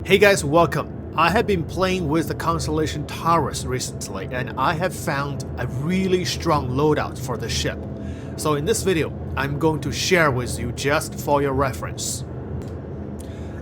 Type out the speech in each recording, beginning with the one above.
Hey guys, welcome. I have been playing with the Constellation Taurus recently and I have found a really strong loadout for the ship. So in this video, I'm going to share with you just for your reference.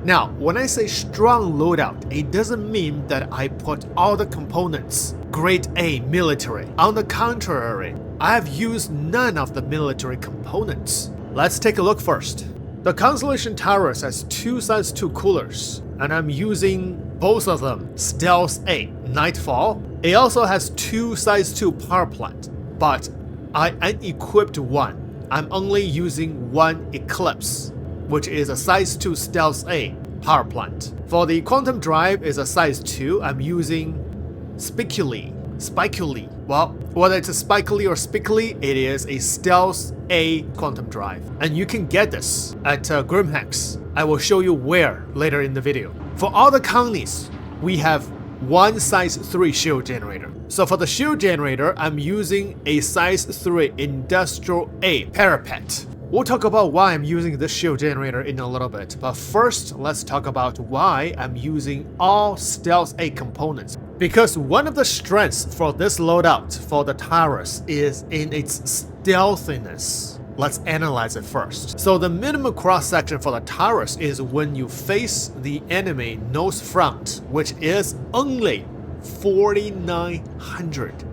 Now, when I say strong loadout, it doesn't mean that I put all the components grade A military. On the contrary, I have used none of the military components. Let's take a look first. The Constellation Taurus has two size 2 coolers, and I'm using both of them, Stealth A Nightfall. It also has two size 2 power plant, but I unequipped one. I'm only using one Eclipse, which is a size 2 Stealth A power plant. For the quantum drive is a size 2, I'm using Spiculi. Well, whether it's a Spiculi or Spiculi, it is a Stealth A quantum drive. And you can get this at Grimhex. I will show you where later in the video. For all the Connies, we have one size 3 shield generator. So for the shield generator, I'm using a size 3 Industrial A parapet. We'll talk about why I'm using this shield generator in a little bit, but first let's talk about why I'm using all Stealth A components. Because one of the strengths for this loadout for the Taurus is in its stealthiness. Let's analyze it first. So the minimum cross-section for the Taurus is when you face the enemy nose front, which is only 4,900.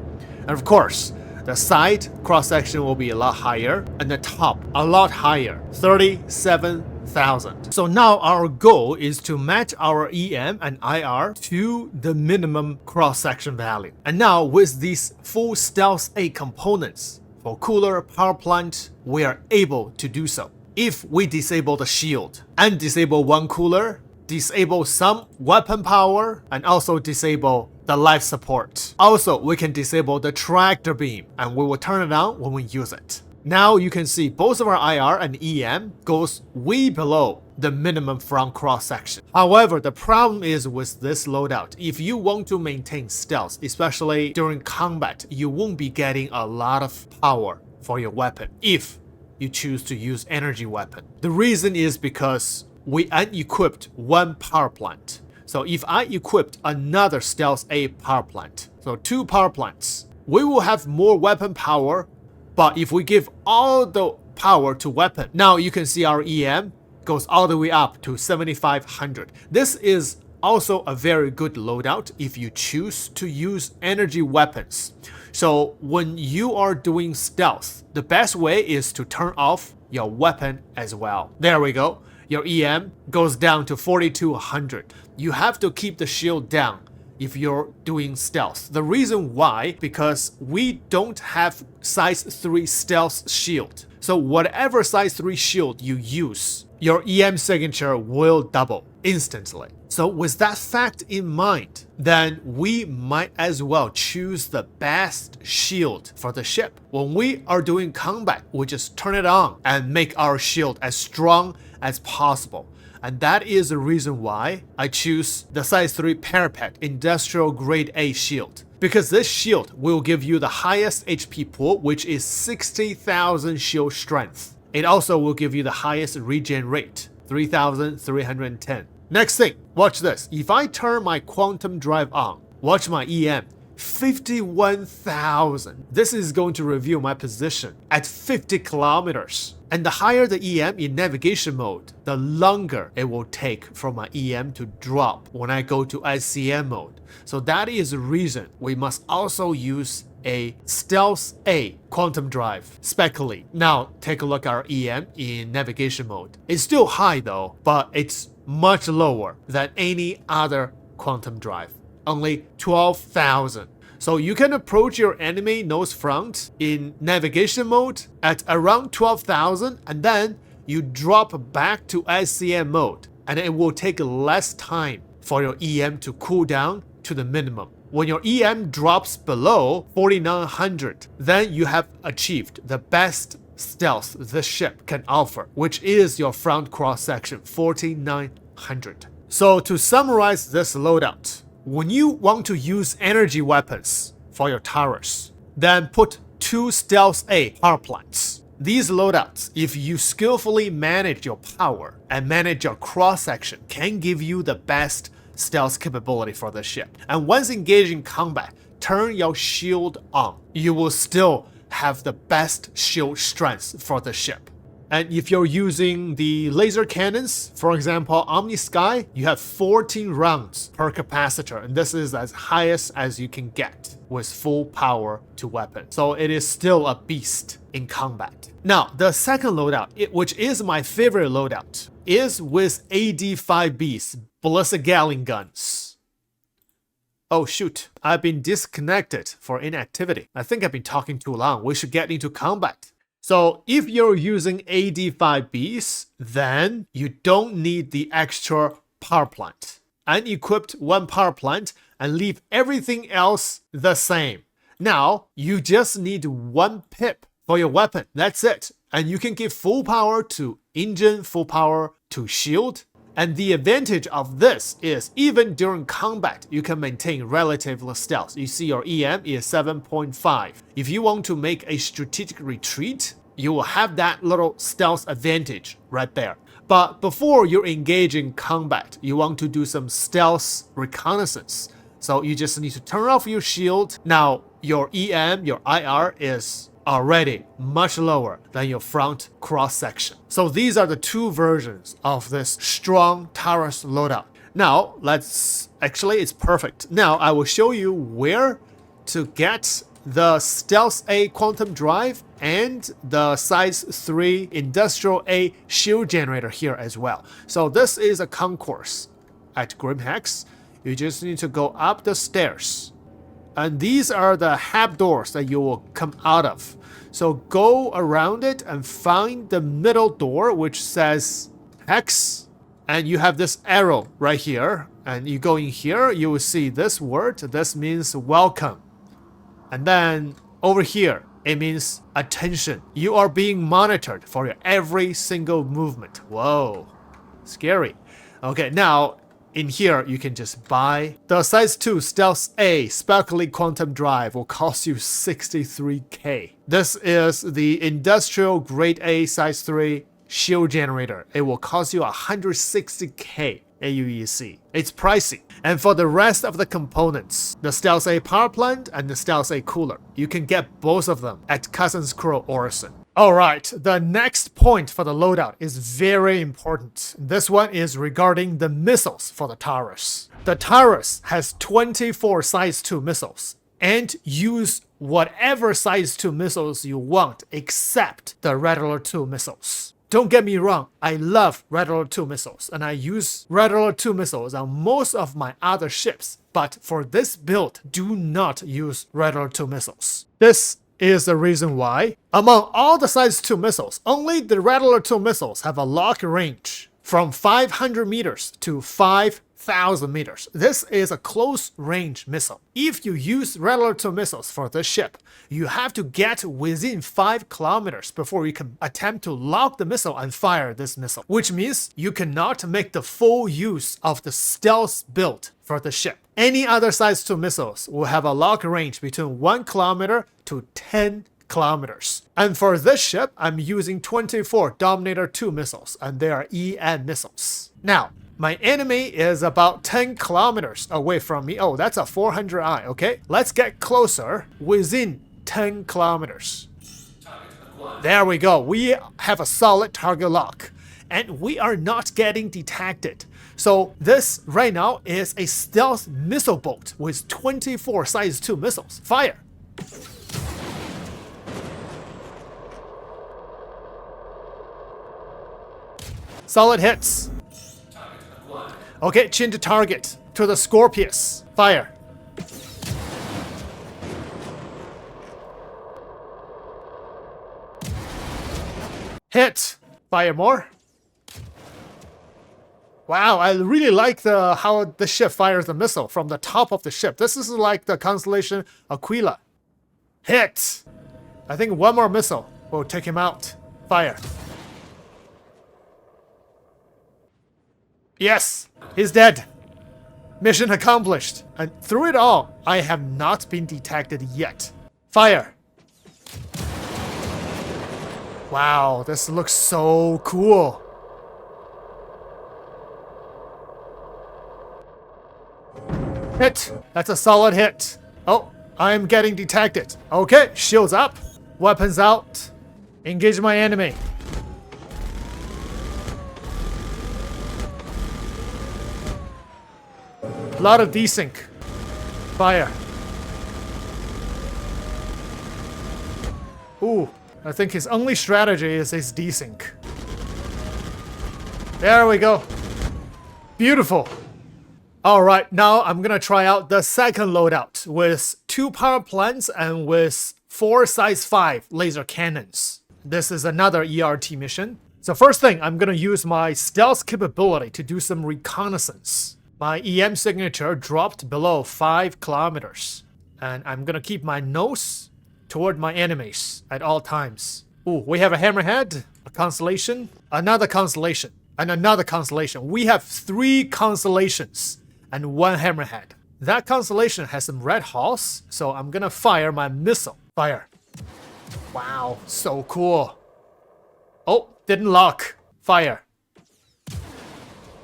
And of course, the side cross-section will be a lot higher, and the top a lot higher, 37,000. So now our goal is to match our EM and IR to the minimum cross-section value. And now with these full Stealth A components, for cooler, power plant, we are able to do so. If we disable the shield and disable one cooler, disable some weapon power, and also disable the life support. Also, we can disable the tractor beam, and we will turn it on when we use it. Now you can see both of our IR and EM goes way below the minimum front cross section. However, the problem is with this loadout, if you want to maintain stealth, especially during combat, you won't be getting a lot of power for your weapon if you choose to use energy weapon. The reason is because we unequipped one power plant. So if I equipped another Stealth A power plant, so 2 power plants, we will have more weapon power. But if we give all the power to weapon, now you can see our EM goes all the way up to 7,500. This is also a very good loadout if you choose to use energy weapons. So when you are doing stealth, the best way is to turn off your weapon as well. There we go. Your EM goes down to 4,200. You have to keep the shield down if you're doing stealth. The reason why, because we don't have size 3 stealth shield. So whatever size 3 shield you use, your EM signature will double instantly. So with that fact in mind, then we might as well choose the best shield for the ship. When we are doing combat, we just turn it on and make our shield as strong as possible. And that is the reason why I choose the size 3 parapet industrial grade A shield. Because this shield will give you the highest HP pool, which is 60,000 shield strength. It also will give you the highest regen rate, 3,310. Next thing, watch this. If I turn my quantum drive on, watch my EM, 51,000. This is going to reveal my position at 50 kilometers. And the higher the EM in navigation mode, the longer it will take for my EM to drop when I go to SCM mode. So that is the reason we must also use a Stealth A quantum drive, Spiculi. Now take a look at our EM in navigation mode. It's still high though, but it's much lower than any other quantum drive. Only 12,000. So you can approach your enemy nose front in navigation mode at around 12,000 and then you drop back to SCM mode and it will take less time for your EM to cool down to the minimum. When your EM drops below 4,900, then you have achieved the best stealth this ship can offer, which is your front cross section, 4,900. So to summarize this loadout, when you want to use energy weapons for your Taurus, then put 2 Stealth A power plants. These loadouts, if you skillfully manage your power and manage your cross-section, can give you the best stealth capability for the ship. And once engaged in combat, turn your shield on. You will still have the best shield strength for the ship. And if you're using the laser cannons, for example, Omni Sky, you have 14 rounds per capacitor, and this is as highest as you can get with full power to weapon. So it is still a beast in combat. Now, the second loadout, which is my favorite loadout, is with AD-5B's ballistic Gatling guns. Oh shoot, I've been disconnected for inactivity. I think I've been talking too long. We should get into combat. So if you're using AD-5Bs, then you don't need the extra power plant. Unequipped one power plant and leave everything else the same. Now, you just need one pip for your weapon. That's it. And you can give full power to engine, full power to shield. And the advantage of this is even during combat, you can maintain relative stealth. You see your EM is 7.5. If you want to make a strategic retreat, you will have that little stealth advantage right there. But before you engage in combat, you want to do some stealth reconnaissance. So you just need to turn off your shield. Now, your EM, your IR is already much lower than your front cross-section. So these are the two versions of this strong Taurus loadout. Now, it's perfect. Now, I will show you where to get the Stealth A quantum drive and the size 3 industrial A shield generator here as well. So this is a concourse at Grimhex. You just need to go up the stairs. And these are the hab doors that you will come out of. So go around it and find the middle door, which says Hex. And you have this arrow right here. And you go in here, you will see this word. This means welcome. And then over here, it means attention. You are being monitored for your every single movement. Whoa, scary. Okay, now in here, you can just buy the size 2 Stealth A Sparkly Quantum Drive will cost you 63k. This is the industrial grade A size 3 shield generator. It will cost you 160k AUEC. It's pricey. And for the rest of the components, the Stealth A power plant and the Stealth A cooler, you can get both of them at Cousins Crow Orison. Alright, the next point for the loadout is very important. This one is regarding the missiles for the Taurus. The Taurus has 24 size 2 missiles, and use whatever size 2 missiles you want except the Rattler 2 missiles. Don't get me wrong, I love Rattler 2 missiles, and I use Rattler 2 missiles on most of my other ships, but for this build, do not use Rattler 2 missiles. This is the reason why. Among all the size 2 missiles, only the Rattler 2 missiles have a lock range from 500 meters to 5,000 meters. This is a close range missile. If you use Rattler 2 missiles for this ship, you have to get within 5 kilometers before you can attempt to lock the missile and fire this missile, which means you cannot make the full use of the stealth build for the ship. Any other size 2 missiles will have a lock range between 1 kilometer to 10 kilometers. And for this ship, I'm using 24 Dominator 2 missiles, and they are EM missiles. Now, my enemy is about 10 kilometers away from me. Oh, that's a 400i, okay? Let's get closer within 10 kilometers. There we go. We have a solid target lock, and we are not getting detected. So this right now is a stealth missile bolt with 24 size 2 missiles. Fire! Solid hits. Okay, change the target to the Scorpius. Fire. Hit. Fire more. Wow, I really like how the ship fires the missile from the top of the ship. This is like the Constellation Aquila. Hit. I think one more missile will take him out. Fire. Yes, he's dead. Mission accomplished. And through it all, I have not been detected yet. Fire. Wow, this looks so cool. Hit. That's a solid hit. Oh, I'm getting detected. Okay, shields up. Weapons out. Engage my enemy. A lot of desync. Fire. Ooh, I think his only strategy is his desync. There we go. Beautiful. Alright, now I'm gonna try out the second loadout with 2 power plants and with 4 size 5 laser cannons. This is another ERT mission. So first thing, I'm gonna use my stealth capability to do some reconnaissance. My EM signature dropped below 5 kilometers. And I'm gonna keep my nose toward my enemies at all times. Ooh, we have a hammerhead, a constellation, another constellation, and another constellation. We have 3 constellations and 1 hammerhead. That constellation has some red hulls, so I'm gonna fire my missile. Fire. Wow, so cool. Oh, didn't lock. Fire.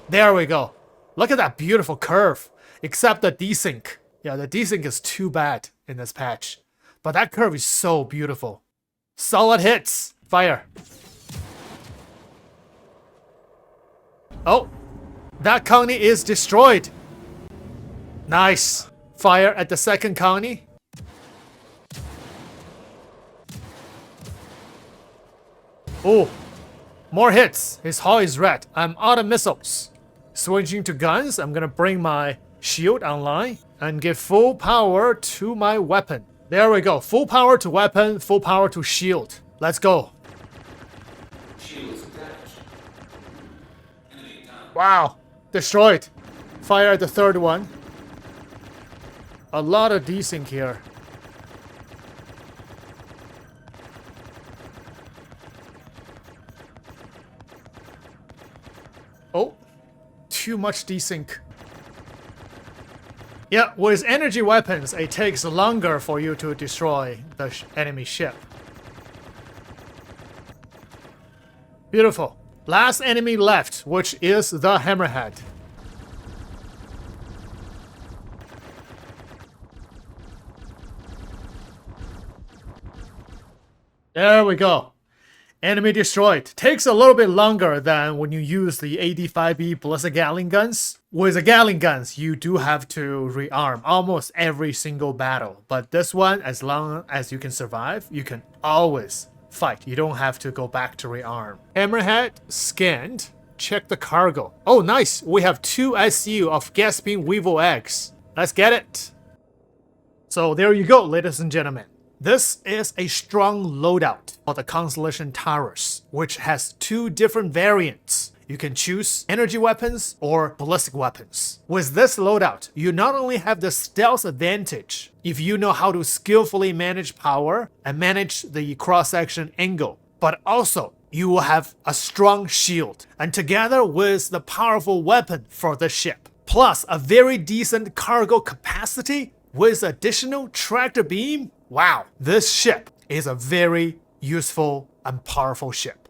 There we go. Look at that beautiful curve. Except the desync. Yeah, the desync is too bad in this patch. But that curve is so beautiful. Solid hits. Fire. Oh, that colony is destroyed. Nice. Fire at the second colony. Oh, more hits. His hull is red. I'm out of missiles. Switching to guns, I'm gonna bring my shield online and give full power to my weapon. There we go. Full power to weapon, full power to shield. Let's go. Wow. Destroyed. Fire at the third one. A lot of desync here. Oh, too much desync. Yeah, with energy weapons, it takes longer for you to destroy the enemy ship. Beautiful. Last enemy left, which is the hammerhead. There we go. Enemy destroyed. Takes a little bit longer than when you use the AD5B ballistic Gatling guns. With the Gatling guns, you do have to rearm almost every single battle. But this one, as long as you can survive, you can always fight. You don't have to go back to rearm. Hammerhead scanned. Check the cargo. Oh, nice. We have 2 SU of gasping weevil eggs. Let's get it. So there you go, ladies and gentlemen. This is a strong loadout for the Constellation Taurus, which has 2 different variants. You can choose energy weapons or ballistic weapons. With this loadout, you not only have the stealth advantage if you know how to skillfully manage power and manage the cross-section angle, but also you will have a strong shield, and together with the powerful weapon for the ship, plus a very decent cargo capacity with additional tractor beam. Wow, this ship is a very useful and powerful ship.